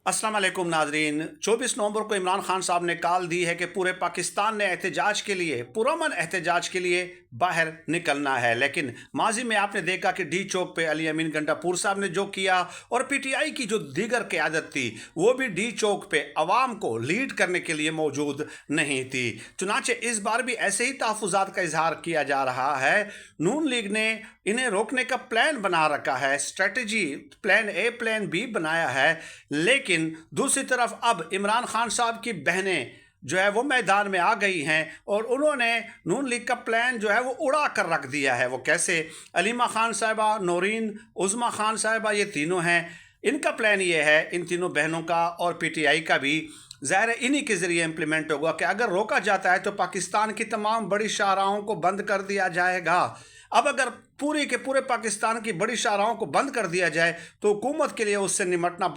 अस्सलाम वालेकुम नाजरीन। 24 नवंबर को इमरान खान साहब ने कॉल दी है कि पूरे पाकिस्तान ने एहतजाज के लिए पुरअमन एहतजाज के लिए बाहर निकलना है। लेकिन माजी में आपने देखा कि डी चौक पे अली अमीन गंडापुर साहब ने जो किया और पीटीआई की जो दीगर क़यादत थी वो भी डी चौक पे अवाम को लीड करने के लिए मौजूद नहीं थी। चुनांचे इस बार भी ऐसे ही तहफ़्फ़ुज़ात का इजहार किया जा रहा है। नून लीग ने इन्हें रोकने का प्लान बना रखा है, strategy plan A plan B बनाया है। लेकिन दूसरी तरफ अब इमरान खान साहब की बहनें जो है वो मैदान में आ गई हैं और उन्होंने नून लीग का प्लान जो है वो उड़ा कर रख दिया है। वो कैसे? अलीमा खान साहिबा, नौरीन, उज़्मा खान साहिबा, ये तीनों हैं। इनका प्लान ये है, इन तीनों बहनों का और पीटीआई का भी, ज़ाहिर है इन्हीं के ज़रिए इम्प्लीमेंट होगा कि अगर रोका जाता है तो पाकिस्तान की तमाम बड़ी शाहराहों को बंद कर दिया जाएगा। अब अगर पूरे के पूरे पाकिस्तान की बड़ी शाहराहों को बंद कर दिया जाए तो हुकूमत के लिए उससे निमटना बड़ा